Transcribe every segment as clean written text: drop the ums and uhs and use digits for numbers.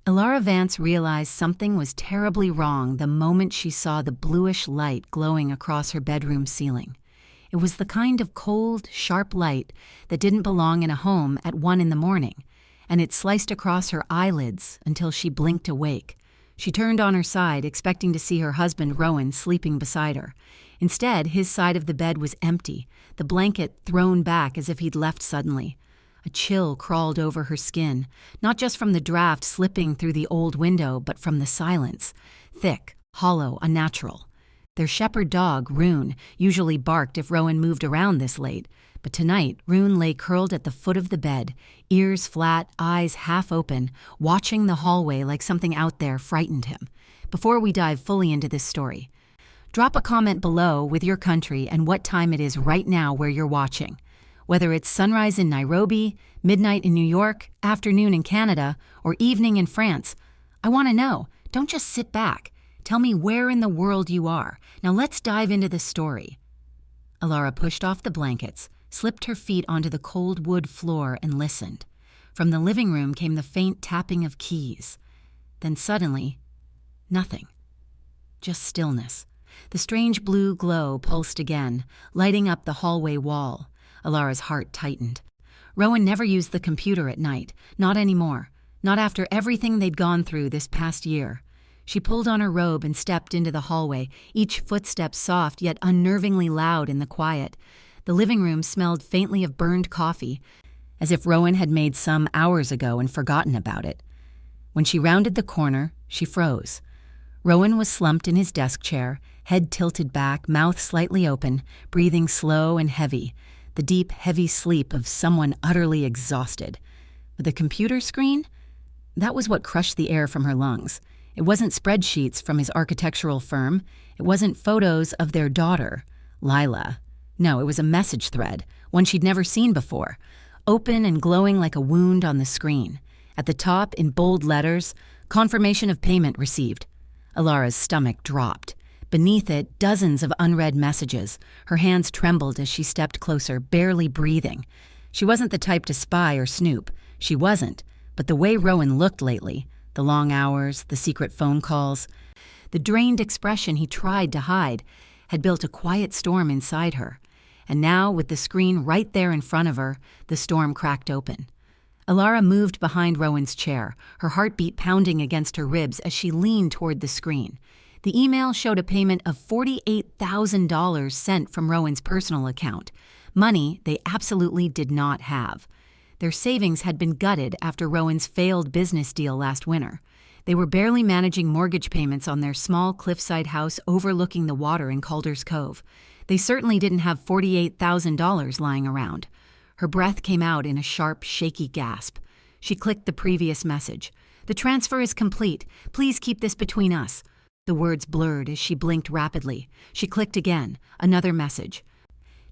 Ilara Vance realized something was terribly wrong the moment she saw the bluish light glowing across her bedroom ceiling. It was the kind of cold, sharp light that didn't belong in a home at 1 in the morning, and it sliced across her eyelids until she blinked awake. She turned on her side, expecting to see her husband Rowan sleeping beside her. Instead, his side of the bed was empty, the blanket thrown back as if he'd left suddenly. A chill crawled over her skin, not just from the draft slipping through the old window, but from the silence. Thick, hollow, unnatural. Their shepherd dog, Rune, usually barked if Rowan moved around this late, but tonight Rune lay curled at the foot of the bed, ears flat, eyes half open, watching the hallway like something out there frightened him. Before we dive fully into this story, drop a comment below with your country and what time it is right now where you're watching. Whether it's sunrise in Nairobi, midnight in New York, afternoon in Canada, or evening in France, I want to know. Don't just sit back. Tell me where in the world you are. Now let's dive into the story. Ilara pushed off the blankets, slipped her feet onto the cold wood floor, and listened. From the living room came the faint tapping of keys. Then suddenly, nothing. Just stillness. The strange blue glow pulsed again, lighting up the hallway wall. Ilara's heart tightened. Rowan never used the computer at night. Not anymore. Not after everything they'd gone through this past year. She pulled on her robe and stepped into the hallway, each footstep soft yet unnervingly loud in the quiet. The living room smelled faintly of burned coffee, as if Rowan had made some hours ago and forgotten about it. When she rounded the corner, she froze. Rowan was slumped in his desk chair, head tilted back, mouth slightly open, breathing slow and heavy. The deep, heavy sleep of someone utterly exhausted. But the computer screen? That was what crushed the air from her lungs. It wasn't spreadsheets from his architectural firm. It wasn't photos of their daughter, Lila. No, it was a message thread, one she'd never seen before, open and glowing like a wound on the screen. At the top, in bold letters, confirmation of payment received. Ilara's stomach dropped. Beneath it, dozens of unread messages. Her hands trembled as she stepped closer, barely breathing. She wasn't the type to spy or snoop. She wasn't. But the way Rowan looked lately, the long hours, the secret phone calls, the drained expression he tried to hide, had built a quiet storm inside her. And now, with the screen right there in front of her, the storm cracked open. Ilara moved behind Rowan's chair, her heartbeat pounding against her ribs as she leaned toward the screen. The email showed a payment of $48,000 sent from Rowan's personal account, money they absolutely did not have. Their savings had been gutted after Rowan's failed business deal last winter. They were barely managing mortgage payments on their small cliffside house overlooking the water in Calder's Cove. They certainly didn't have $48,000 lying around. Her breath came out in a sharp, shaky gasp. She clicked the previous message. "The transfer is complete. Please keep this between us." The words blurred as she blinked rapidly. She clicked again. Another message.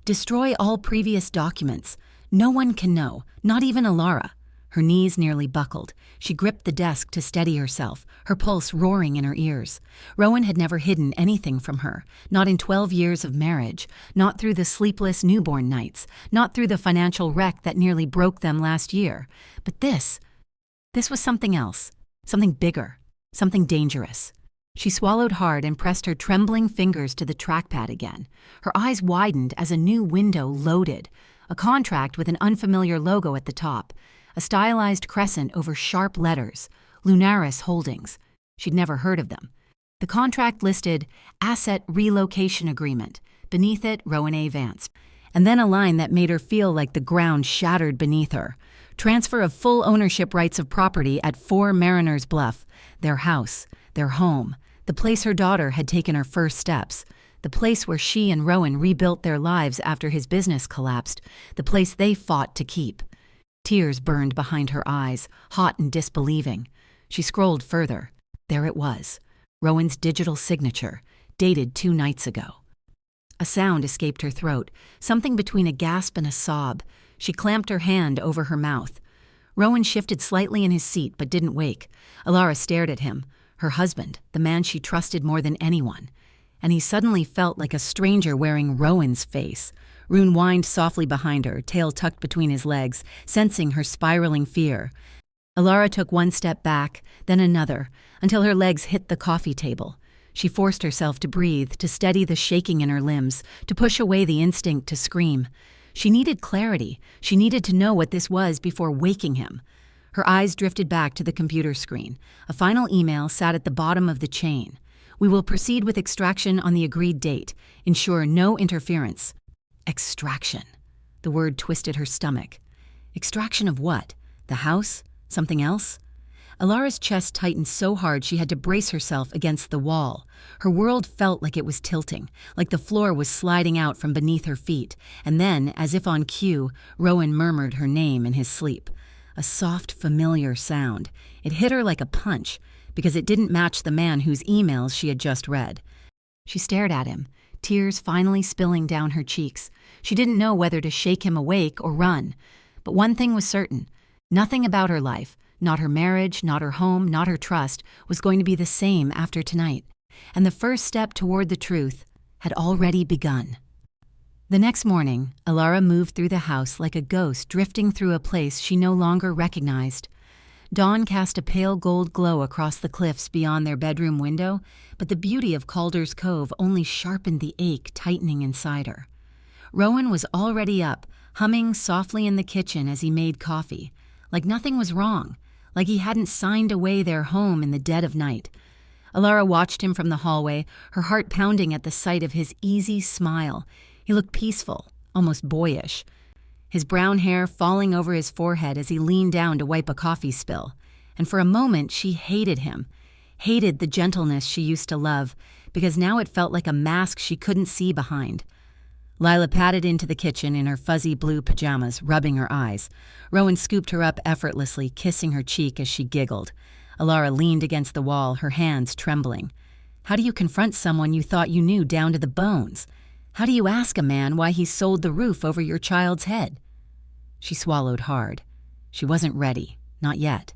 "Destroy all previous documents. No one can know, not even Ilara." Her knees nearly buckled. She gripped the desk to steady herself, her pulse roaring in her ears. Rowan had never hidden anything from her, not in 12 years of marriage, not through the sleepless newborn nights, not through the financial wreck that nearly broke them last year. But this was something else, something bigger, something dangerous. She swallowed hard and pressed her trembling fingers to the trackpad again. Her eyes widened as a new window loaded. A contract with an unfamiliar logo at the top. A stylized crescent over sharp letters. Lunaris Holdings. She'd never heard of them. The contract listed Asset Relocation Agreement. Beneath it, Rowan A. Vance. And then a line that made her feel like the ground shattered beneath her. Transfer of full ownership rights of property at 4 Mariners Bluff. Their house. Their home. The place her daughter had taken her first steps. The place where she and Rowan rebuilt their lives after his business collapsed. The place they fought to keep. Tears burned behind her eyes, hot and disbelieving. She scrolled further. There it was. Rowan's digital signature, dated 2 nights ago. A sound escaped her throat, something between a gasp and a sob. She clamped her hand over her mouth. Rowan shifted slightly in his seat but didn't wake. Ilara stared at him. Her husband, the man she trusted more than anyone. And he suddenly felt like a stranger wearing Rowan's face. Rune whined softly behind her, tail tucked between his legs, sensing her spiraling fear. Alara took one step back, then another, until her legs hit the coffee table. She forced herself to breathe, to steady the shaking in her limbs, to push away the instinct to scream. She needed clarity. She needed to know what this was before waking him. Her eyes drifted back to the computer screen. A final email sat at the bottom of the chain. We will proceed with extraction on the agreed date. Ensure no interference. Extraction. The word twisted her stomach. Extraction of what? The house? Something else? Alara's chest tightened so hard she had to brace herself against the wall. Her world felt like it was tilting, like the floor was sliding out from beneath her feet, and then, as if on cue, Rowan murmured her name in his sleep. A soft, familiar sound. It hit her like a punch, because it didn't match the man whose emails she had just read. She stared at him, tears finally spilling down her cheeks. She didn't know whether to shake him awake or run. But one thing was certain. Nothing about her life, not her marriage, not her home, not her trust, was going to be the same after tonight. And the first step toward the truth had already begun. The next morning, Alara moved through the house like a ghost drifting through a place she no longer recognized. Dawn cast a pale gold glow across the cliffs beyond their bedroom window, but the beauty of Calder's Cove only sharpened the ache tightening inside her. Rowan was already up, humming softly in the kitchen as he made coffee, like nothing was wrong, like he hadn't signed away their home in the dead of night. Alara watched him from the hallway, her heart pounding at the sight of his easy smile. He looked peaceful, almost boyish, his brown hair falling over his forehead as he leaned down to wipe a coffee spill. And for a moment she hated him, hated the gentleness she used to love, because now it felt like a mask she couldn't see behind. Lila padded into the kitchen in her fuzzy blue pajamas, rubbing her eyes. Rowan scooped her up effortlessly, kissing her cheek as she giggled. Alara leaned against the wall, her hands trembling. How do you confront someone you thought you knew down to the bones? How do you ask a man why he sold the roof over your child's head? She swallowed hard. She wasn't ready, not yet.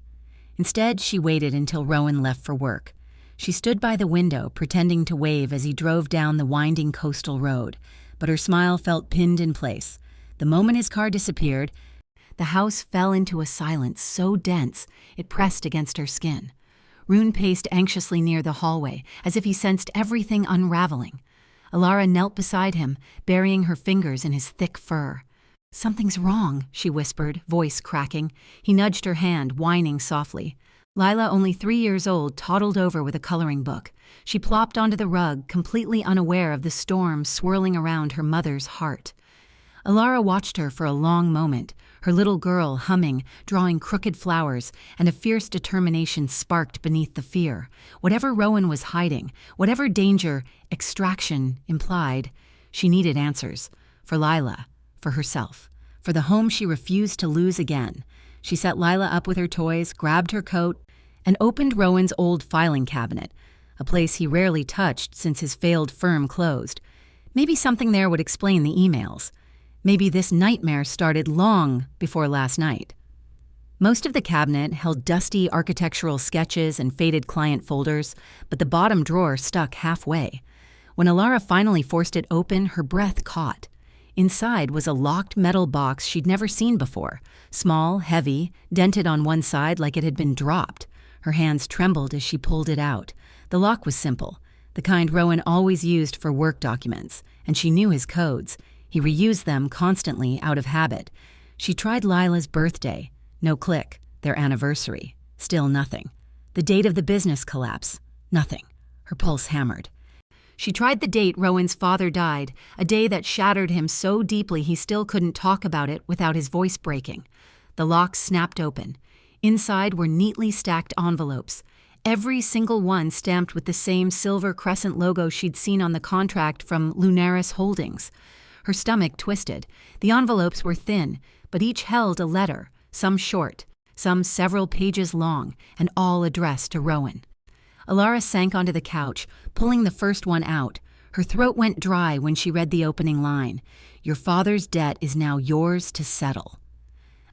Instead, she waited until Rowan left for work. She stood by the window, pretending to wave as he drove down the winding coastal road, but her smile felt pinned in place. The moment his car disappeared, the house fell into a silence so dense it pressed against her skin. Rune paced anxiously near the hallway, as if he sensed everything unraveling. Alara knelt beside him, burying her fingers in his thick fur. "Something's wrong," she whispered, voice cracking. He nudged her hand, whining softly. Lila, only 3 years old, toddled over with a coloring book. She plopped onto the rug, completely unaware of the storm swirling around her mother's heart. Alara watched her for a long moment, her little girl humming, drawing crooked flowers, and a fierce determination sparked beneath the fear. Whatever Rowan was hiding, whatever danger extraction implied, she needed answers. For Lila, for herself, for the home she refused to lose again. She set Lila up with her toys, grabbed her coat, and opened Rowan's old filing cabinet, a place he rarely touched since his failed firm closed. Maybe something there would explain the emails. Maybe this nightmare started long before last night. Most of the cabinet held dusty architectural sketches and faded client folders, but the bottom drawer stuck halfway. When Alara finally forced it open, her breath caught. Inside was a locked metal box she'd never seen before, small, heavy, dented on one side like it had been dropped. Her hands trembled as she pulled it out. The lock was simple, the kind Rowan always used for work documents, and she knew his codes. He reused them constantly out of habit. She tried Lila's birthday. No click. Their anniversary. Still nothing. The date of the business collapse. Nothing. Her pulse hammered. She tried the date Rowan's father died, a day that shattered him so deeply he still couldn't talk about it without his voice breaking. The lock snapped open. Inside were neatly stacked envelopes, every single one stamped with the same silver crescent logo she'd seen on the contract from Lunaris Holdings. Her stomach twisted. The envelopes were thin, but each held a letter, some short, some several pages long, and all addressed to Rowan. Alara sank onto the couch, pulling the first one out. Her throat went dry when she read the opening line. "Your father's debt is now yours to settle."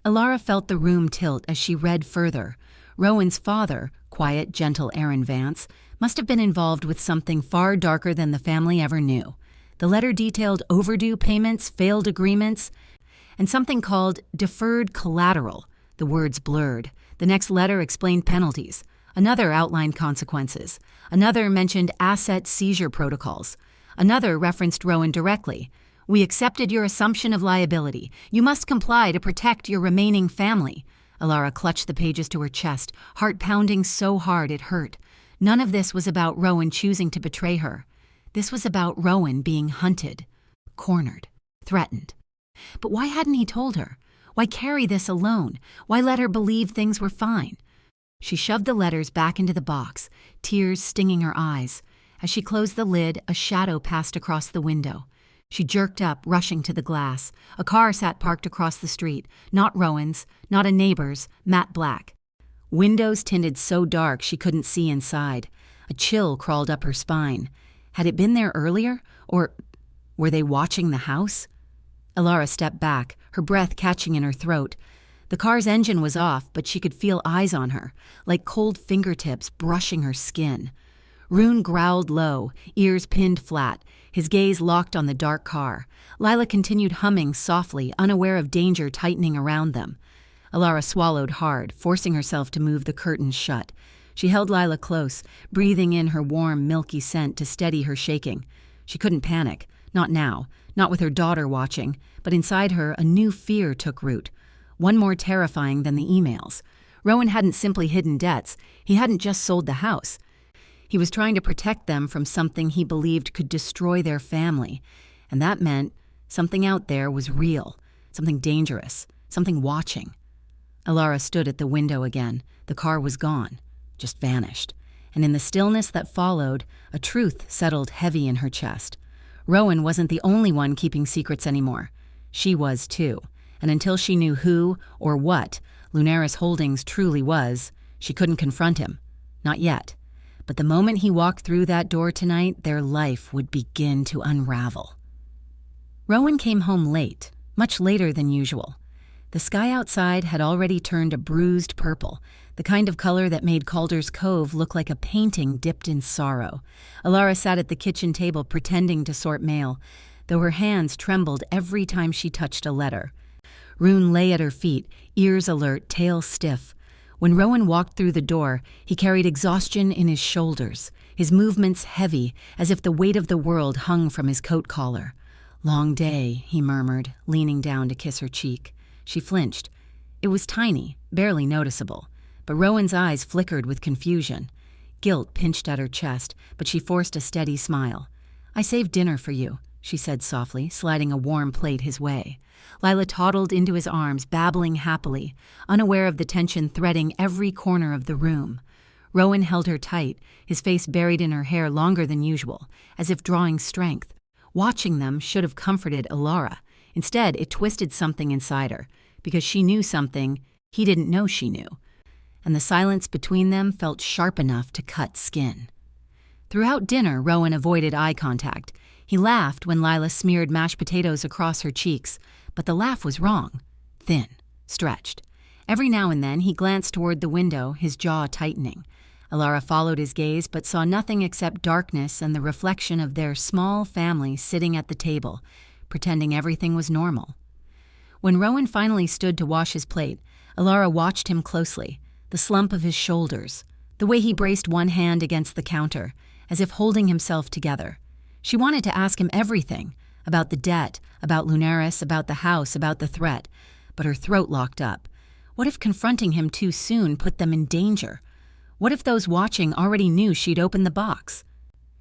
Alara felt the room tilt as she read further. Rowan's father, quiet, gentle Aaron Vance, must have been involved with something far darker than the family ever knew. The letter detailed overdue payments, failed agreements, and something called deferred collateral. The words blurred. The next letter explained penalties. Another outlined consequences. Another mentioned asset seizure protocols. Another referenced Rowan directly. "We accepted your assumption of liability. You must comply to protect your remaining family." Alara clutched the pages to her chest, heart pounding so hard it hurt. None of this was about Rowan choosing to betray her. This was about Rowan being hunted, cornered, threatened. But why hadn't he told her? Why carry this alone? Why let her believe things were fine? She shoved the letters back into the box, tears stinging her eyes. As she closed the lid, a shadow passed across the window. She jerked up, rushing to the glass. A car sat parked across the street. Not Rowan's, not a neighbor's, matte black. Windows tinted so dark she couldn't see inside. A chill crawled up her spine. Had it been there earlier? Or were they watching the house? Alara stepped back, her breath catching in her throat. The car's engine was off, but she could feel eyes on her, like cold fingertips brushing her skin. Rune growled low, ears pinned flat, his gaze locked on the dark car. Lila continued humming softly, unaware of danger tightening around them. Alara swallowed hard, forcing herself to move the curtains shut. She held Lila close, breathing in her warm, milky scent to steady her shaking. She couldn't panic, not now, not with her daughter watching, but inside her a new fear took root. One more terrifying than the emails. Rowan hadn't simply hidden debts. He hadn't just sold the house. He was trying to protect them from something he believed could destroy their family. And that meant something out there was real, something dangerous, something watching. Alara stood at the window again. The car was gone, just vanished. And in the stillness that followed, a truth settled heavy in her chest. Rowan wasn't the only one keeping secrets anymore. She was too. And until she knew who or what Lunaris Holdings truly was, she couldn't confront him. Not yet. But the moment he walked through that door tonight, their life would begin to unravel. Rowan came home late, much later than usual. The sky outside had already turned a bruised purple, the kind of color that made Calder's Cove look like a painting dipped in sorrow. Alara sat at the kitchen table pretending to sort mail, though her hands trembled every time she touched a letter. Rune lay at her feet, ears alert, tail stiff. When Rowan walked through the door, he carried exhaustion in his shoulders, his movements heavy, as if the weight of the world hung from his coat collar. "Long day," he murmured, leaning down to kiss her cheek. She flinched. It was tiny, barely noticeable, but Rowan's eyes flickered with confusion. Guilt pinched at her chest, but she forced a steady smile. "I saved dinner for you," she said softly, sliding a warm plate his way. Lila toddled into his arms, babbling happily, unaware of the tension threading every corner of the room. Rowan held her tight, his face buried in her hair longer than usual, as if drawing strength. Watching them should have comforted Alara. Instead, it twisted something inside her, because she knew something he didn't know she knew. And the silence between them felt sharp enough to cut skin. Throughout dinner, Rowan avoided eye contact. He laughed when Lila smeared mashed potatoes across her cheeks, but the laugh was wrong, thin, stretched. Every now and then he glanced toward the window, his jaw tightening. Alara followed his gaze but saw nothing except darkness and the reflection of their small family sitting at the table, pretending everything was normal. When Rowan finally stood to wash his plate, Alara watched him closely, the slump of his shoulders, the way he braced one hand against the counter, as if holding himself together. She wanted to ask him everything, about the debt, about Lunaris, about the house, about the threat, but her throat locked up. What if confronting him too soon put them in danger? What if those watching already knew she'd opened the box?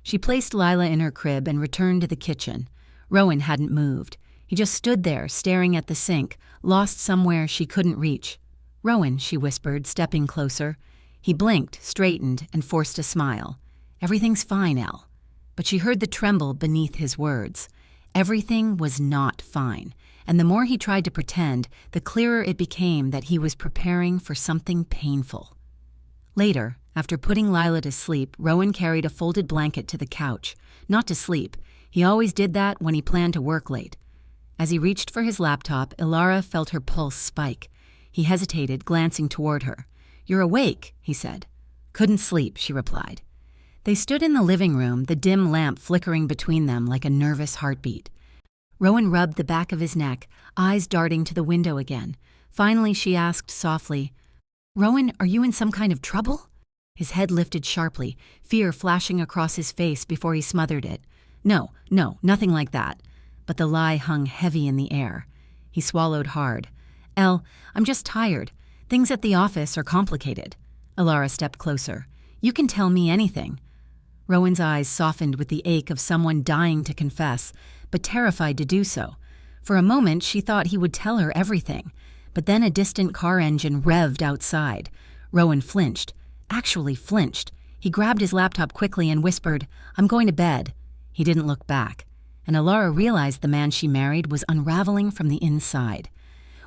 She placed Lila in her crib and returned to the kitchen. Rowan hadn't moved. He just stood there, staring at the sink, lost somewhere she couldn't reach. "Rowan," she whispered, stepping closer. He blinked, straightened, and forced a smile. "Everything's fine, Elle." But she heard the tremble beneath his words. Everything was not fine, and the more he tried to pretend, the clearer it became that he was preparing for something painful. Later, after putting Lila to sleep, Rowan carried a folded blanket to the couch. Not to sleep. He always did that when he planned to work late. As he reached for his laptop, Alara felt her pulse spike. He hesitated, glancing toward her. "You're awake," he said. "Couldn't sleep," she replied. They stood in the living room, the dim lamp flickering between them like a nervous heartbeat. Rowan rubbed the back of his neck, eyes darting to the window again. Finally, she asked softly, Rowan, are you in some kind of trouble? His head lifted sharply, fear flashing across his face before he smothered it. No, nothing like that. But the lie hung heavy in the air. He swallowed hard. Elle, I'm just tired. Things at the office are complicated. Alara stepped closer. You can tell me anything. Rowan's eyes softened with the ache of someone dying to confess, but terrified to do so. For a moment, she thought he would tell her everything. But then a distant car engine revved outside. Rowan flinched. Actually flinched. He grabbed his laptop quickly and whispered, I'm going to bed. He didn't look back. And Alara realized the man she married was unraveling from the inside.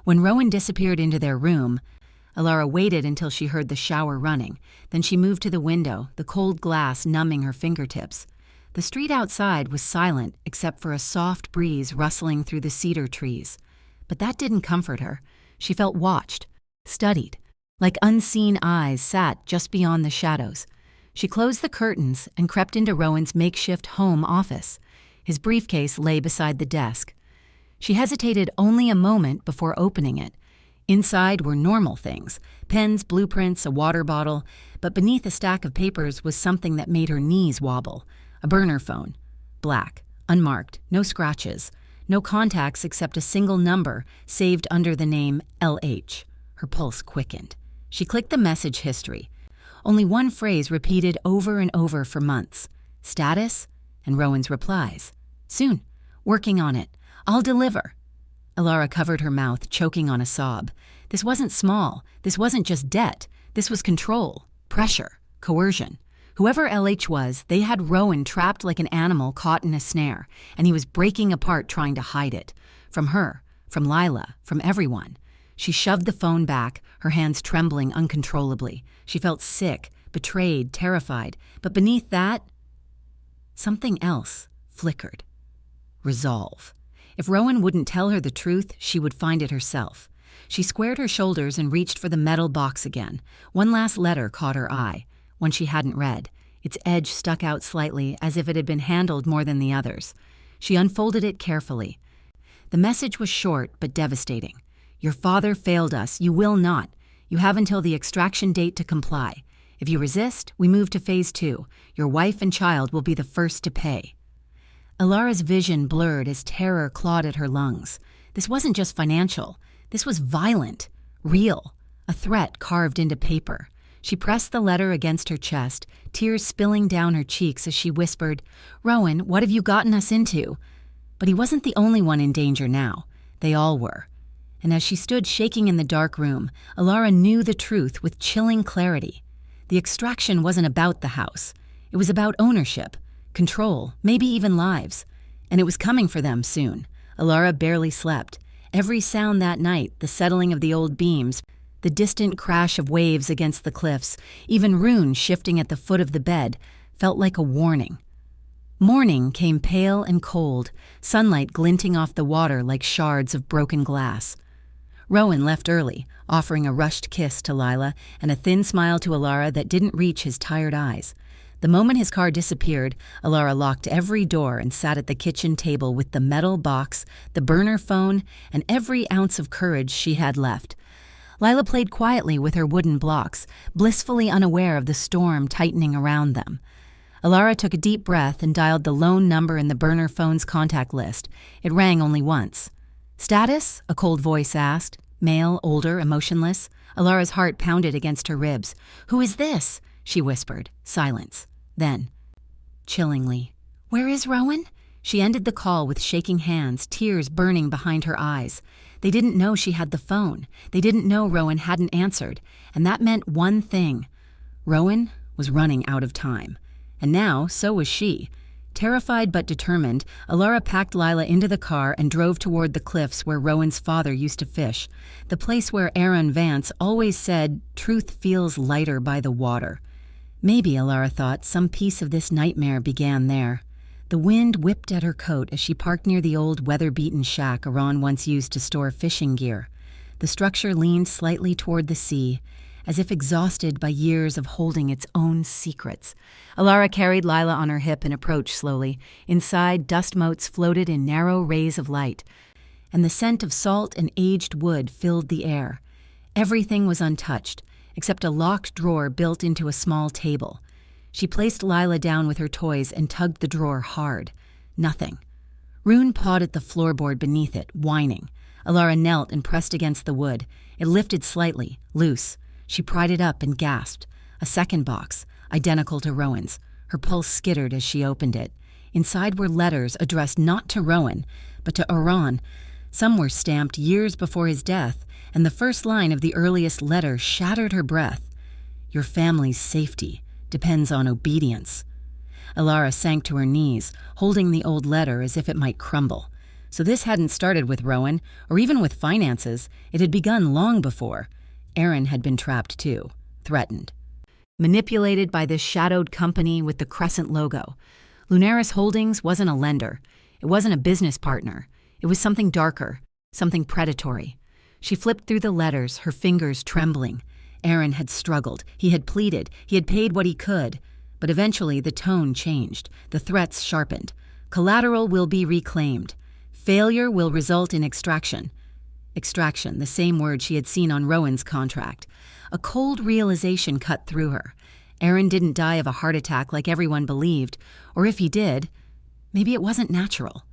When Rowan disappeared into their room, Alara waited until she heard the shower running. Then she moved to the window, the cold glass numbing her fingertips. The street outside was silent except for a soft breeze rustling through the cedar trees. But that didn't comfort her. She felt watched, studied, like unseen eyes sat just beyond the shadows. She closed the curtains and crept into Rowan's makeshift home office. His briefcase lay beside the desk. She hesitated only a moment before opening it. Inside were normal things, pens, blueprints, a water bottle, but beneath a stack of papers was something that made her knees wobble. A burner phone. Black, unmarked, no scratches, no contacts except a single number saved under the name LH. Her pulse quickened. She clicked the message history. Only one phrase repeated over and over for months. Status, and Rowan's replies. Soon. Working on it. I'll deliver. Alara covered her mouth, choking on a sob. This wasn't small. This wasn't just debt. This was control, pressure, coercion. Whoever LH was, they had Rowan trapped like an animal caught in a snare, and he was breaking apart trying to hide it. From her, from Lila, from everyone. She shoved the phone back, her hands trembling uncontrollably. She felt sick, betrayed, terrified. But beneath that, something else flickered. Resolve. If Rowan wouldn't tell her the truth, she would find it herself. She squared her shoulders and reached for the metal box again. One last letter caught her eye, one she hadn't read. Its edge stuck out slightly, as if it had been handled more than the others. She unfolded it carefully. The message was short but devastating. Your father failed us. You will not. You have until the extraction date to comply. If you resist, we move to phase 2. Your wife and child will be the first to pay. Alara's vision blurred as terror clawed at her lungs. This wasn't just financial. This was violent, real, a threat carved into paper. She pressed the letter against her chest, tears spilling down her cheeks as she whispered, Rowan, what have you gotten us into? But he wasn't the only one in danger now. They all were. And as she stood shaking in the dark room, Alara knew the truth with chilling clarity. The extraction wasn't about the house. It was about ownership, control, maybe even lives. And it was coming for them soon. Alara barely slept. Every sound that night, the settling of the old beams, the distant crash of waves against the cliffs, even Rune shifting at the foot of the bed, felt like a warning. Morning came pale and cold, sunlight glinting off the water like shards of broken glass. Rowan left early, offering a rushed kiss to Lila and a thin smile to Alara that didn't reach his tired eyes. The moment his car disappeared, Alara locked every door and sat at the kitchen table with the metal box, the burner phone, and every ounce of courage she had left. Lila played quietly with her wooden blocks, blissfully unaware of the storm tightening around them. Alara took a deep breath and dialed the lone number in the burner phone's contact list. It rang only once. Status? A cold voice asked. Male, older, emotionless. Alara's heart pounded against her ribs. Who is this? She whispered. Silence. Then, chillingly, where is Rowan? She ended the call with shaking hands, tears burning behind her eyes. They didn't know she had the phone. They didn't know Rowan hadn't answered. And that meant one thing. Rowan was running out of time. And now, so was she. Terrified but determined, Alara packed Lila into the car and drove toward the cliffs where Rowan's father used to fish, the place where Aaron Vance always said, truth feels lighter by the water. Maybe, Alara thought, some piece of this nightmare began there. The wind whipped at her coat as she parked near the old weather-beaten shack Aran once used to store fishing gear. The structure leaned slightly toward the sea, as if exhausted by years of holding its own secrets. Alara carried Lila on her hip and approached slowly. Inside, dust motes floated in narrow rays of light, and the scent of salt and aged wood filled the air. Everything was untouched, except a locked drawer built into a small table. She placed Lila down with her toys and tugged the drawer hard. Nothing. Rune pawed at the floorboard beneath it, whining. Alara knelt and pressed against the wood. It lifted slightly, loose. She pried it up and gasped. A second box, identical to Rowan's. Her pulse skittered as she opened it. Inside were letters addressed not to Rowan, but to Oran. Some were stamped years before his death, and the first line of the earliest letter shattered her breath. Your family's safety depends on obedience. Alara sank to her knees, holding the old letter as if it might crumble. So this hadn't started with Rowan, or even with finances. It had begun long before. Aaron had been trapped too, threatened. Manipulated by this shadowed company with the crescent logo. Lunaris Holdings wasn't a lender. It wasn't a business partner. It was something darker, something predatory. She flipped through the letters, her fingers trembling. Aaron had struggled. He had pleaded. He had paid what he could. But eventually the tone changed. The threats sharpened. Collateral will be reclaimed. Failure will result in extraction. Extraction, the same word she had seen on Rowan's contract. A cold realization cut through her. Aaron didn't die of a heart attack like everyone believed, or if he did, maybe it wasn't natural.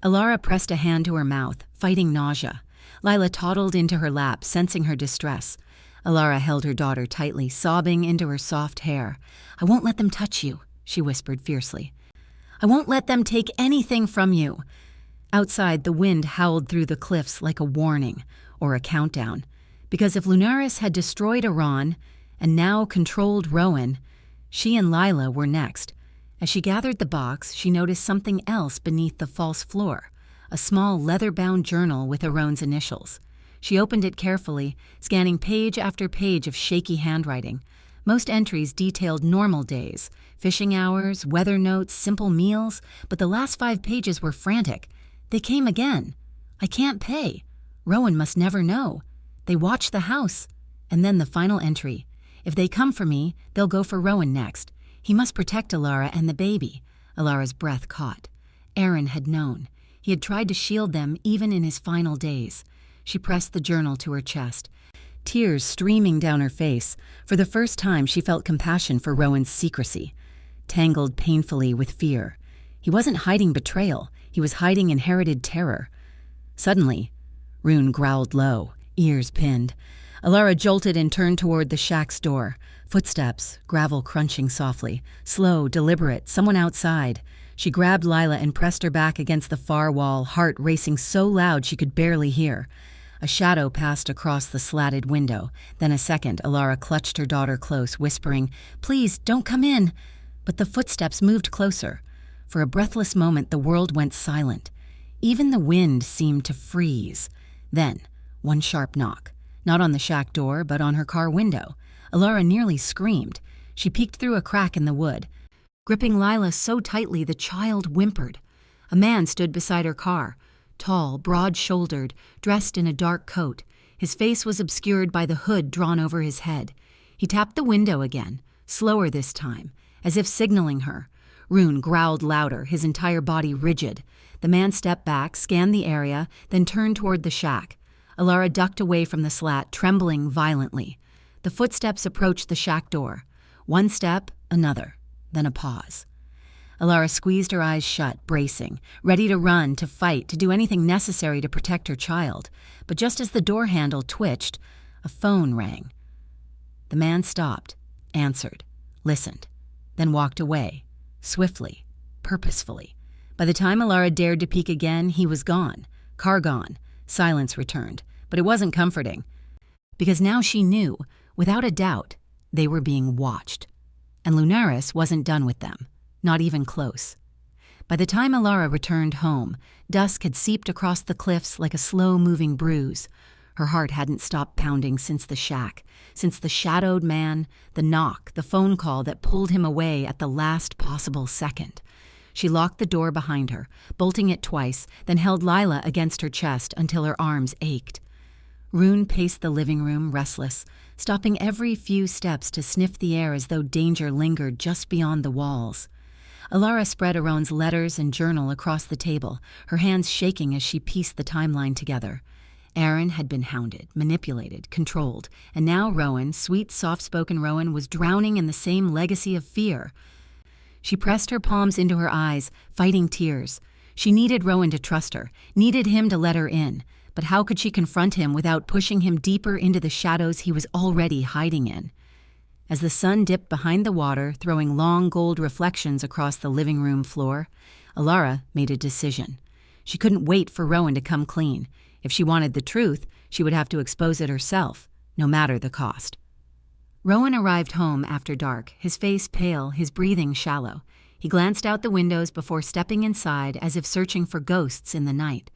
Alara pressed a hand to her mouth, fighting nausea. Lila toddled into her lap, sensing her distress. Alara held her daughter tightly, sobbing into her soft hair. I won't let them touch you, she whispered fiercely. I won't let them take anything from you. Outside, the wind howled through the cliffs like a warning, or a countdown. Because if Lunaris had destroyed Iran, and now controlled Rowan, she and Lila were next. As she gathered the box, she noticed something else beneath the false floor, a small leather-bound journal with Iran's initials. She opened it carefully, scanning page after page of shaky handwriting. Most entries detailed normal days, fishing hours, weather notes, simple meals, but the last 5 pages were frantic. They came again. I can't pay. Rowan must never know. They watched the house. And then the final entry. If they come for me, they'll go for Rowan next. He must protect Alara and the baby. Alara's breath caught. Aaron had known. He had tried to shield them even in his final days. She pressed the journal to her chest, tears streaming down her face. For the first time, she felt compassion for Rowan's secrecy, tangled painfully with fear. He wasn't hiding betrayal. He was hiding inherited terror. Suddenly, Rune growled low, ears pinned. Alara jolted and turned toward the shack's door. Footsteps, gravel crunching softly. Slow, deliberate, someone outside. She grabbed Lila and pressed her back against the far wall, heart racing so loud she could barely hear. A shadow passed across the slatted window. Then a second, Alara clutched her daughter close, whispering, "Please, don't come in." But the footsteps moved closer. For a breathless moment, the world went silent. Even the wind seemed to freeze. Then, one sharp knock. Not on the shack door, but on her car window. Alara nearly screamed. She peeked through a crack in the wood. Gripping Lila so tightly the child whimpered. A man stood beside her car, tall, broad-shouldered, dressed in a dark coat. His face was obscured by the hood drawn over his head. He tapped the window again, slower this time, as if signaling her. Rune growled louder, his entire body rigid. The man stepped back, scanned the area, then turned toward the shack. Alara ducked away from the slat, trembling violently. The footsteps approached the shack door. One step, another, then a pause. Alara squeezed her eyes shut, bracing, ready to run, to fight, to do anything necessary to protect her child. But just as the door handle twitched, a phone rang. The man stopped, answered, listened, then walked away, swiftly, purposefully. By the time Alara dared to peek again, he was gone, car gone. Silence returned, but it wasn't comforting. Because now she knew, without a doubt, they were being watched. And Lunaris wasn't done with them, not even close. By the time Alara returned home, dusk had seeped across the cliffs like a slow-moving bruise. Her heart hadn't stopped pounding since the shack, since the shadowed man, the knock, the phone call that pulled him away at the last possible second. She locked the door behind her, bolting it twice, then held Lila against her chest until her arms ached. Rune paced the living room, restless, stopping every few steps to sniff the air as though danger lingered just beyond the walls. Alara spread Aron's letters and journal across the table, her hands shaking as she pieced the timeline together. Aaron had been hounded, manipulated, controlled, and now Rowan, sweet, soft-spoken Rowan, was drowning in the same legacy of fear. She pressed her palms into her eyes, fighting tears. She needed Rowan to trust her, needed him to let her in, but how could she confront him without pushing him deeper into the shadows he was already hiding in? As the sun dipped behind the water, throwing long gold reflections across the living room floor, Alara made a decision. She couldn't wait for Rowan to come clean. If she wanted the truth, she would have to expose it herself, no matter the cost. Rowan arrived home after dark, his face pale, his breathing shallow. He glanced out the windows before stepping inside as if searching for ghosts in the night.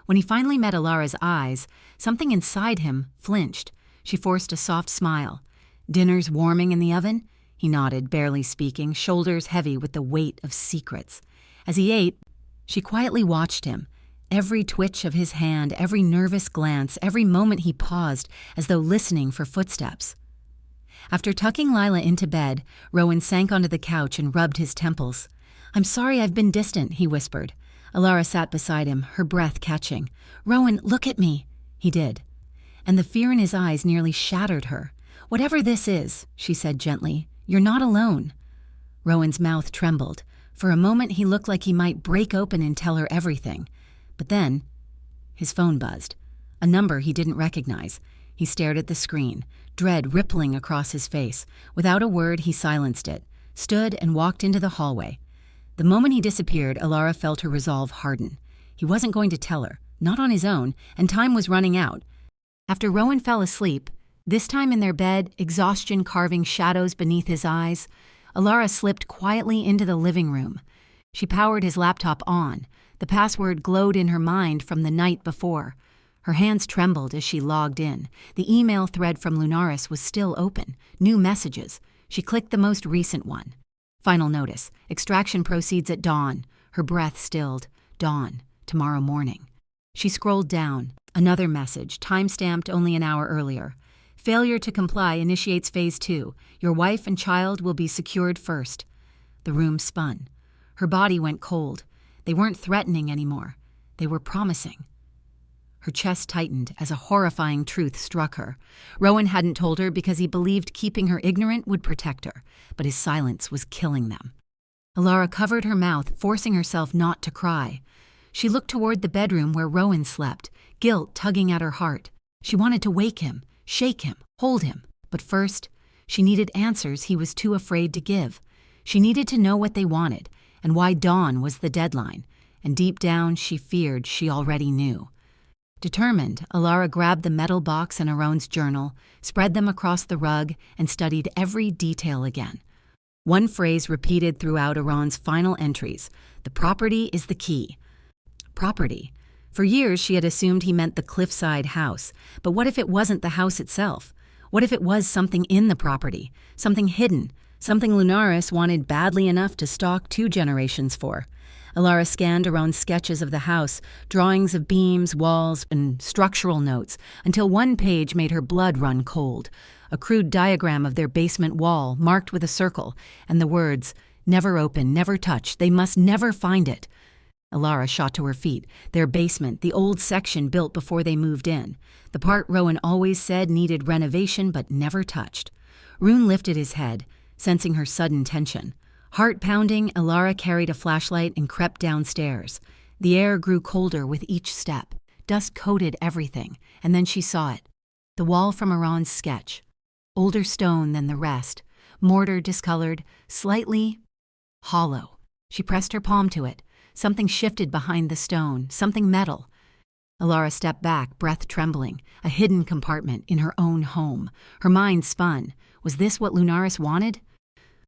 When he finally met Alara's eyes, something inside him flinched. She forced a soft smile. "Dinner's warming in the oven?" He nodded, barely speaking, shoulders heavy with the weight of secrets. As he ate, she quietly watched him. Every twitch of his hand, every nervous glance, every moment he paused, as though listening for footsteps. After tucking Lila into bed, Rowan sank onto the couch and rubbed his temples. "I'm sorry I've been distant," he whispered. Alara sat beside him, her breath catching. "Rowan, look at me." He did. And the fear in his eyes nearly shattered her. "Whatever this is," she said gently, "you're not alone." Rowan's mouth trembled. For a moment he looked like he might break open and tell her everything. But then, his phone buzzed. A number he didn't recognize. He stared at the screen, dread rippling across his face. Without a word, he silenced it, stood and walked into the hallway. The moment he disappeared, Alara felt her resolve harden. He wasn't going to tell her, not on his own, and time was running out. After Rowan fell asleep, this time in their bed, exhaustion carving shadows beneath his eyes, Alara slipped quietly into the living room. She powered his laptop on. The password glowed in her mind from the night before. Her hands trembled as she logged in. The email thread from Lunaris was still open. New messages. She clicked the most recent one. Final notice. Extraction proceeds at dawn. Her breath stilled. Dawn. Tomorrow morning. She scrolled down. Another message, time-stamped only an hour earlier. Failure to comply initiates Phase 2. Your wife and child will be secured first. The room spun. Her body went cold. They weren't threatening anymore. They were promising. Her chest tightened as a horrifying truth struck her. Rowan hadn't told her because he believed keeping her ignorant would protect her, but his silence was killing them. Alara covered her mouth, forcing herself not to cry. She looked toward the bedroom where Rowan slept, guilt tugging at her heart. She wanted to wake him, shake him, hold him. But first, she needed answers he was too afraid to give. She needed to know what they wanted, and why dawn was the deadline, and deep down she feared she already knew. Determined, Alara grabbed the metal box and Aaron's journal, spread them across the rug, and studied every detail again. One phrase repeated throughout Aaron's final entries: "The property is the key." Property. For years she had assumed he meant the cliffside house, but what if it wasn't the house itself? What if it was something in the property, something hidden, something Lunaris wanted badly enough to stalk 2 generations for? Alara scanned Aaron's sketches of the house, drawings of beams, walls, and structural notes, until one page made her blood run cold. A crude diagram of their basement wall, marked with a circle, and the words, "Never open, never touch, they must never find it." Alara shot to her feet. Their basement, the old section built before they moved in. The part Rowan always said needed renovation but never touched. Rune lifted his head, sensing her sudden tension. Heart pounding, Alara carried a flashlight and crept downstairs. The air grew colder with each step. Dust coated everything, and then she saw it. The wall from Aaron's sketch. Older stone than the rest. Mortar discolored, slightly hollow. She pressed her palm to it. Something shifted behind the stone, something metal. Alara stepped back, breath trembling. A hidden compartment in her own home. Her mind spun. Was this what Lunaris wanted?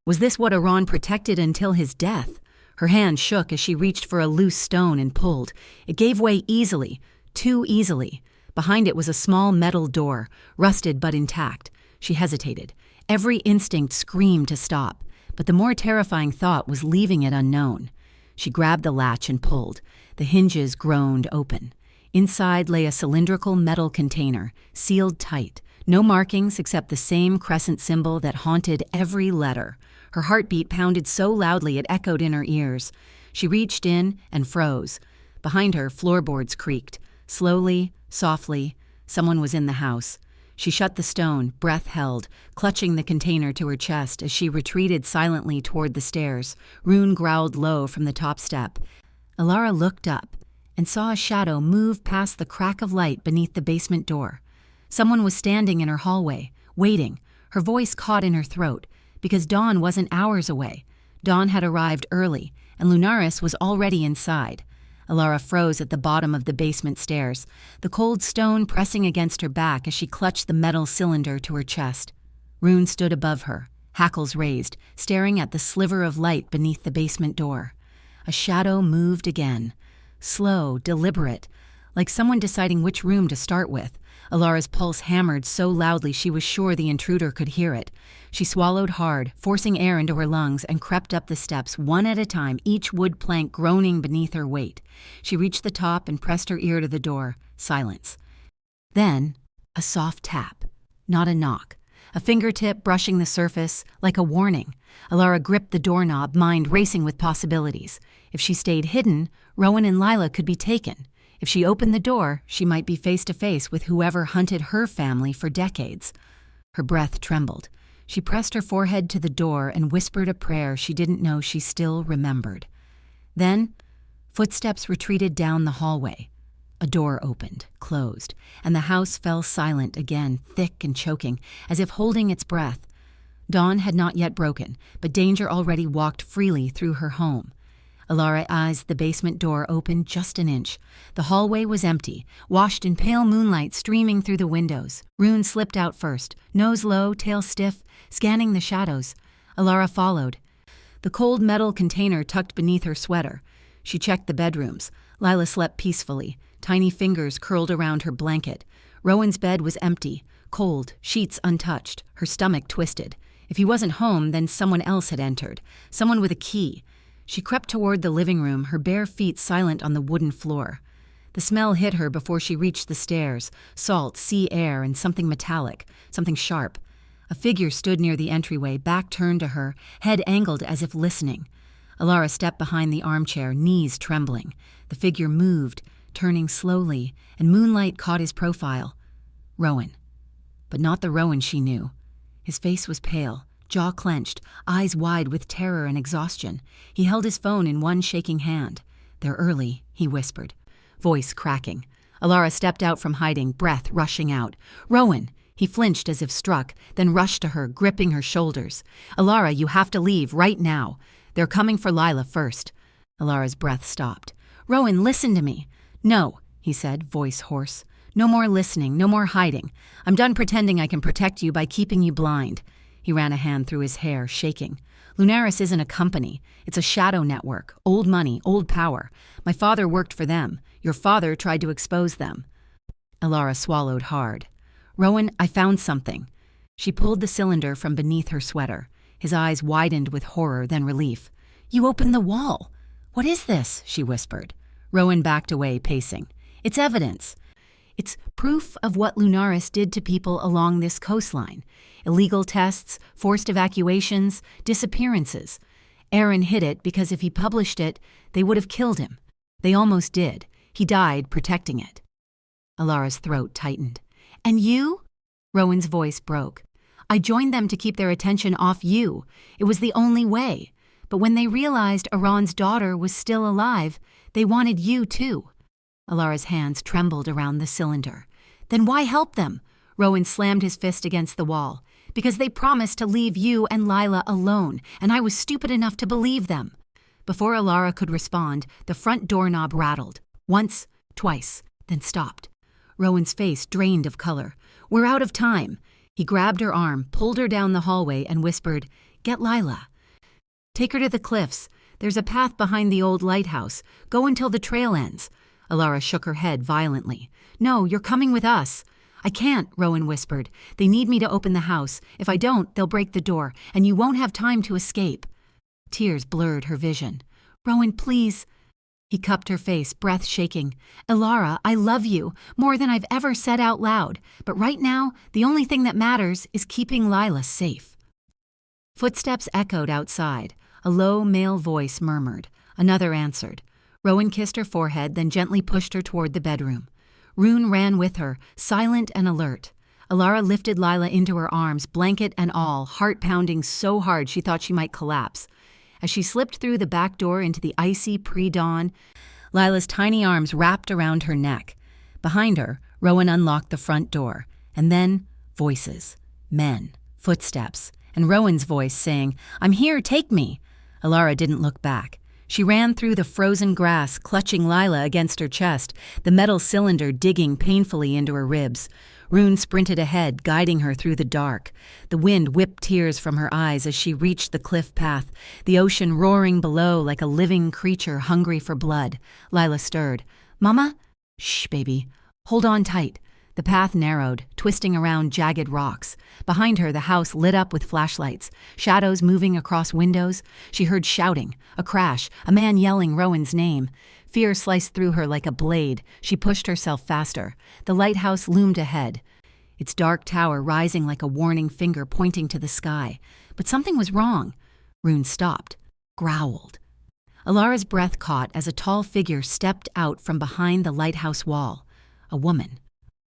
Was this what Aaron protected until his death? Her hand shook as she reached for a loose stone and pulled. It gave way easily, too easily. Behind it was a small metal door, rusted but intact. She hesitated. Every instinct screamed to stop, but the more terrifying thought was leaving it unknown. She grabbed the latch and pulled. The hinges groaned open. Inside lay a cylindrical metal container, sealed tight. No markings except the same crescent symbol that haunted every letter. Her heartbeat pounded so loudly it echoed in her ears. She reached in and froze. Behind her, floorboards creaked. Slowly, softly, someone was in the house. She shut the stone, breath held, clutching the container to her chest as she retreated silently toward the stairs. Rune growled low from the top step. Alara looked up and saw a shadow move past the crack of light beneath the basement door. Someone was standing in her hallway, waiting, her voice caught in her throat, because dawn wasn't hours away. Dawn had arrived early, and Lunaris was already inside. Alara froze at the bottom of the basement stairs, the cold stone pressing against her back as she clutched the metal cylinder to her chest. Rune stood above her, hackles raised, staring at the sliver of light beneath the basement door. A shadow moved again. Slow, deliberate, like someone deciding which room to start with. Alara's pulse hammered so loudly she was sure the intruder could hear it. She swallowed hard, forcing air into her lungs, and crept up the steps one at a time, each wood plank groaning beneath her weight. She reached the top and pressed her ear to the door. Silence. Then, a soft tap. Not a knock. A fingertip brushing the surface, like a warning. Alara gripped the doorknob, mind racing with possibilities. If she stayed hidden, Rowan and Lila could be taken. If she opened the door, she might be face to face with whoever hunted her family for decades. Her breath trembled. She pressed her forehead to the door and whispered a prayer she didn't know she still remembered. Then, footsteps retreated down the hallway. A door opened, closed, and the house fell silent again, thick and choking, as if holding its breath. Dawn had not yet broken, but danger already walked freely through her home. Alara eyed the basement door open just an inch. The hallway was empty, washed in pale moonlight streaming through the windows. Rune slipped out first, nose low, tail stiff, scanning the shadows. Alara followed. The cold metal container tucked beneath her sweater. She checked the bedrooms. Lila slept peacefully, tiny fingers curled around her blanket. Rowan's bed was empty, cold, sheets untouched, her stomach twisted. If he wasn't home, then someone else had entered, someone with a key. She crept toward the living room, her bare feet silent on the wooden floor. The smell hit her before she reached the stairs, salt, sea air, and something metallic, something sharp. A figure stood near the entryway, back turned to her, head angled as if listening. Alara stepped behind the armchair, knees trembling. The figure moved, turning slowly, and moonlight caught his profile. Rowan. But not the Rowan she knew. His face was pale, jaw clenched, eyes wide with terror and exhaustion. He held his phone in one shaking hand. "They're early," he whispered, voice cracking. Alara stepped out from hiding, breath rushing out. "Rowan!" He flinched as if struck, then rushed to her, gripping her shoulders. "Alara, you have to leave, right now. They're coming for Lila first." Alara's breath stopped. "Rowan, listen to me." "No," he said, voice hoarse. "No more listening, no more hiding. I'm done pretending I can protect you by keeping you blind." He ran a hand through his hair, shaking. "Lunaris isn't a company. It's a shadow network. Old money, old power. My father worked for them. Your father tried to expose them." Alara swallowed hard. "Rowan, I found something." She pulled the cylinder from beneath her sweater. His eyes widened with horror, then relief. "You opened the wall." "What is this?" she whispered. Rowan backed away, pacing. "It's evidence. It's proof of what Lunaris did to people along this coastline. Illegal tests, forced evacuations, disappearances. Aaron hid it because if he published it, they would have killed him. They almost did. He died protecting it." Alara's throat tightened. "And you?" Rowan's voice broke. "I joined them to keep their attention off you. It was the only way. But when they realized Aran's daughter was still alive, they wanted you too." Alara's hands trembled around the cylinder. "Then why help them?" Rowan slammed his fist against the wall. "Because they promised to leave you and Lila alone, and I was stupid enough to believe them." Before Alara could respond, the front doorknob rattled. Once, twice, then stopped. Rowan's face drained of color. "We're out of time." He grabbed her arm, pulled her down the hallway, and whispered, "Get Lila. Take her to the cliffs. There's a path behind the old lighthouse. Go until the trail ends." Alara shook her head violently. "No, you're coming with us." "I can't," Rowan whispered. "They need me to open the house. If I don't, they'll break the door, and you won't have time to escape." Tears blurred her vision. "Rowan, please." He cupped her face, breath shaking. "Alara, I love you, more than I've ever said out loud. But right now, the only thing that matters is keeping Lila safe." Footsteps echoed outside. A low male voice murmured. Another answered. Rowan kissed her forehead, then gently pushed her toward the bedroom. Rune ran with her, silent and alert. Alara lifted Lila into her arms, blanket and all, heart pounding so hard she thought she might collapse. As she slipped through the back door into the icy pre-dawn, Lila's tiny arms wrapped around her neck. Behind her, Rowan unlocked the front door. And then, voices. Men. Footsteps. And Rowan's voice saying, "I'm here, take me." Alara didn't look back. She ran through the frozen grass, clutching Lila against her chest, the metal cylinder digging painfully into her ribs. Rune sprinted ahead, guiding her through the dark. The wind whipped tears from her eyes as she reached the cliff path, the ocean roaring below like a living creature hungry for blood. Lila stirred. "Mama?" "Shh, baby. Hold on tight." The path narrowed, twisting around jagged rocks. Behind her, the house lit up with flashlights, shadows moving across windows. She heard shouting, a crash, a man yelling Rowan's name. Fear sliced through her like a blade. She pushed herself faster. The lighthouse loomed ahead, its dark tower rising like a warning finger pointing to the sky. But something was wrong. Rune stopped, growled. Alara's breath caught as a tall figure stepped out from behind the lighthouse wall. A woman.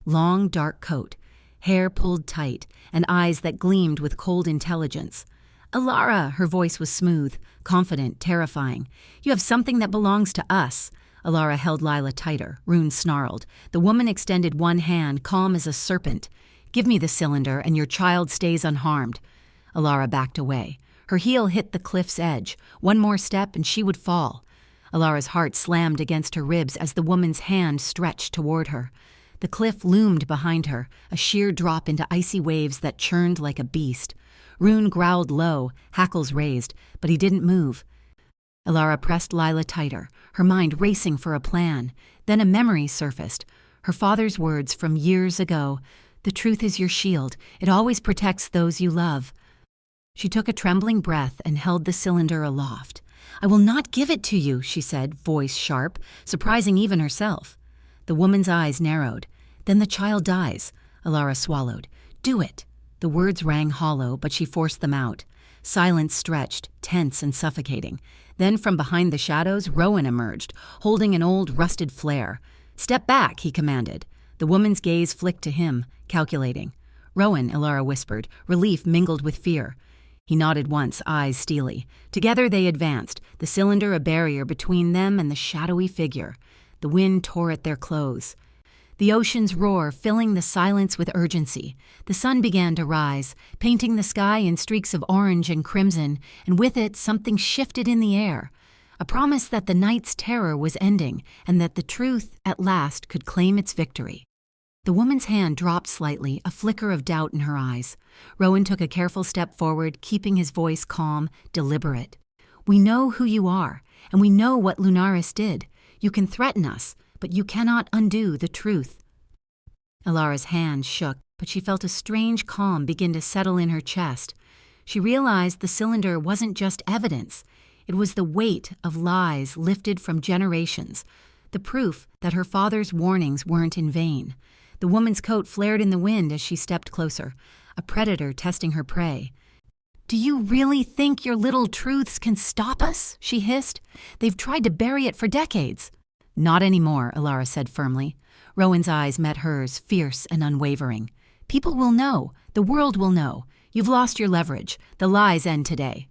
Long, dark coat, hair pulled tight, and eyes that gleamed with cold intelligence. "Alara," her voice was smooth, confident, terrifying. "You have something that belongs to us." Alara held Lila tighter. Rune snarled. The woman extended one hand, calm as a serpent. "Give me the cylinder, and your child stays unharmed." Alara backed away. Her heel hit the cliff's edge. One more step, and she would fall. Alara's heart slammed against her ribs as the woman's hand stretched toward her. The cliff loomed behind her, a sheer drop into icy waves that churned like a beast. Rune growled low, hackles raised, but he didn't move. Alara pressed Lila tighter, her mind racing for a plan. Then a memory surfaced. Her father's words from years ago. "The truth is your shield. It always protects those you love." She took a trembling breath and held the cylinder aloft. "I will not give it to you," she said, voice sharp, surprising even herself. The woman's eyes narrowed. "Then the child dies." Alara swallowed. "Do it." The words rang hollow, but she forced them out. Silence stretched, tense and suffocating. Then from behind the shadows, Rowan emerged, holding an old rusted flare. "Step back," he commanded. The woman's gaze flicked to him, calculating. "Rowan," Alara whispered, relief mingled with fear. He nodded once, eyes steely. Together they advanced, the cylinder a barrier between them and the shadowy figure. The wind tore at their clothes. The ocean's roar filling the silence with urgency. The sun began to rise, painting the sky in streaks of orange and crimson, and with it something shifted in the air. A promise that the night's terror was ending, and that the truth, at last, could claim its victory. The woman's hand dropped slightly, a flicker of doubt in her eyes. Rowan took a careful step forward, keeping his voice calm, deliberate. "We know who you are, and we know what Lunaris did. You can threaten us, but you cannot undo the truth." Alara's hand shook, but she felt a strange calm begin to settle in her chest. She realized the cylinder wasn't just evidence. It was the weight of lies lifted from generations, the proof that her father's warnings weren't in vain. The woman's coat flared in the wind as she stepped closer, a predator testing her prey. "Do you really think your little truths can stop us?" she hissed. "They've tried to bury it for decades." "Not anymore," Alara said firmly. Rowan's eyes met hers, fierce and unwavering. "People will know. The world will know. You've lost your leverage. The lies end today."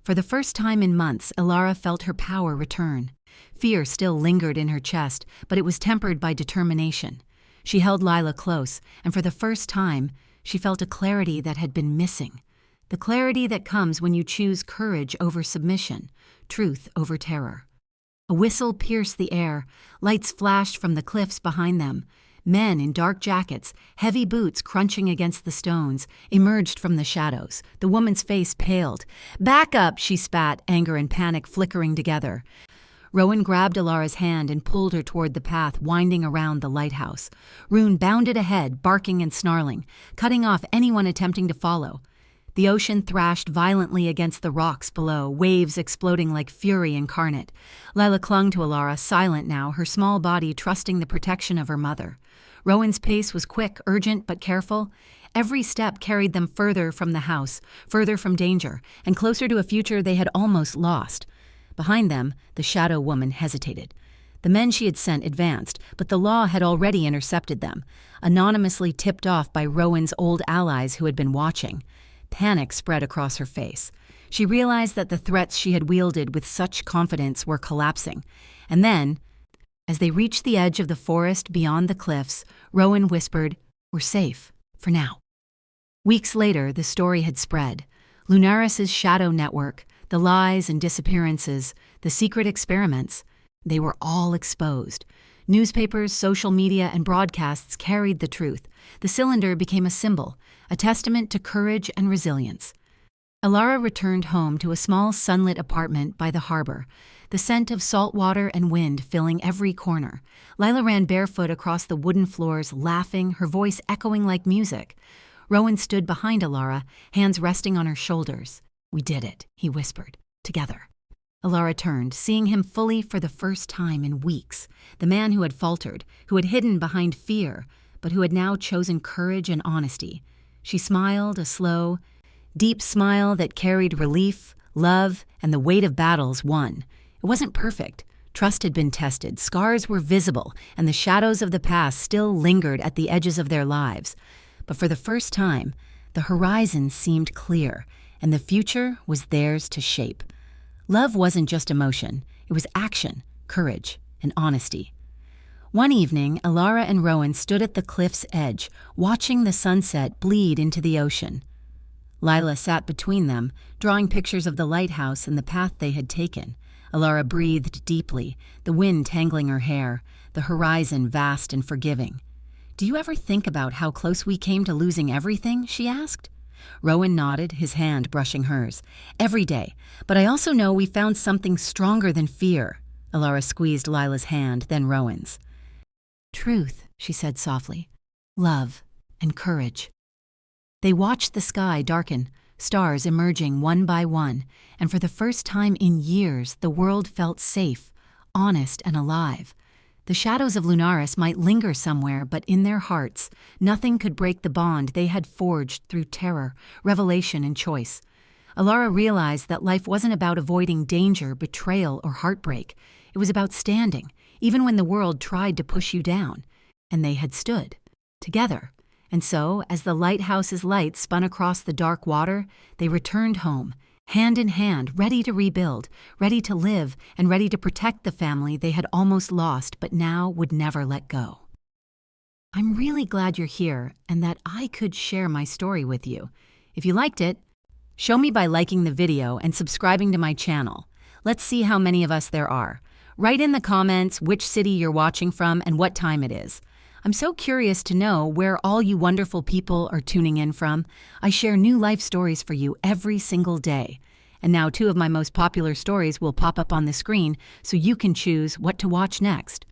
For the first time in months, Alara felt her power return. Fear still lingered in her chest, but it was tempered by determination. She held Lila close, and for the first time, she felt a clarity that had been missing. The clarity that comes when you choose courage over submission, truth over terror. A whistle pierced the air. Lights flashed from the cliffs behind them. Men in dark jackets, heavy boots crunching against the stones, emerged from the shadows. The woman's face paled. "Back up," she spat, anger and panic flickering together. Rowan grabbed Alara's hand and pulled her toward the path winding around the lighthouse. Rune bounded ahead, barking and snarling, cutting off anyone attempting to follow. The ocean thrashed violently against the rocks below, waves exploding like fury incarnate. Lila clung to Alara, silent now, her small body trusting the protection of her mother. Rowan's pace was quick, urgent, but careful. Every step carried them further from the house, further from danger, and closer to a future they had almost lost. Behind them, the shadow woman hesitated. The men she had sent advanced, but the law had already intercepted them, anonymously tipped off by Rowan's old allies who had been watching. Panic spread across her face. She realized that the threats she had wielded with such confidence were collapsing. And then, as they reached the edge of the forest beyond the cliffs, Rowan whispered, "We're safe, for now." Weeks later, the story had spread. Lunaris's shadow network, the lies and disappearances, the secret experiments, they were all exposed. Newspapers, social media, and broadcasts carried the truth. The cylinder became a symbol, a testament to courage and resilience. Alara returned home to a small sunlit apartment by the harbor, the scent of salt water and wind filling every corner. Lila ran barefoot across the wooden floors, laughing, her voice echoing like music. Rowan stood behind Alara, hands resting on her shoulders. "We did it," he whispered. "Together." Alara turned, seeing him fully for the first time in weeks. The man who had faltered, who had hidden behind fear, but who had now chosen courage and honesty. She smiled, a slow, deep smile that carried relief, love, and the weight of battles won. It wasn't perfect. Trust had been tested, scars were visible, and the shadows of the past still lingered at the edges of their lives. But for the first time, the horizon seemed clear, and the future was theirs to shape. Love wasn't just emotion, it was action, courage, and honesty. One evening, Alara and Rowan stood at the cliff's edge, watching the sunset bleed into the ocean. Lila sat between them, drawing pictures of the lighthouse and the path they had taken. Alara breathed deeply, the wind tangling her hair, the horizon vast and forgiving. "Do you ever think about how close we came to losing everything?" she asked. Rowan nodded, his hand brushing hers. "Every day, but I also know we found something stronger than fear." Alara squeezed Lila's hand, then Rowan's. "Truth," she said softly. "Love and courage." They watched the sky darken, stars emerging one by one, and for the first time in years, the world felt safe, honest, and alive. The shadows of Lunaris might linger somewhere, but in their hearts, nothing could break the bond they had forged through terror, revelation, and choice. Alara realized that life wasn't about avoiding danger, betrayal, or heartbreak. It was about standing, even when the world tried to push you down. And they had stood, together. And so, as the lighthouse's light spun across the dark water, they returned home, hand in hand, ready to rebuild, ready to live, and ready to protect the family they had almost lost but now would never let go. I'm really glad you're here and that I could share my story with you. If you liked it, show me by liking the video and subscribing to my channel. Let's see how many of us there are. Write in the comments which city you're watching from and what time it is. I'm so curious to know where all you wonderful people are tuning in from. I share new life stories for you every single day. And now 2 of my most popular stories will pop up on the screen so you can choose what to watch next.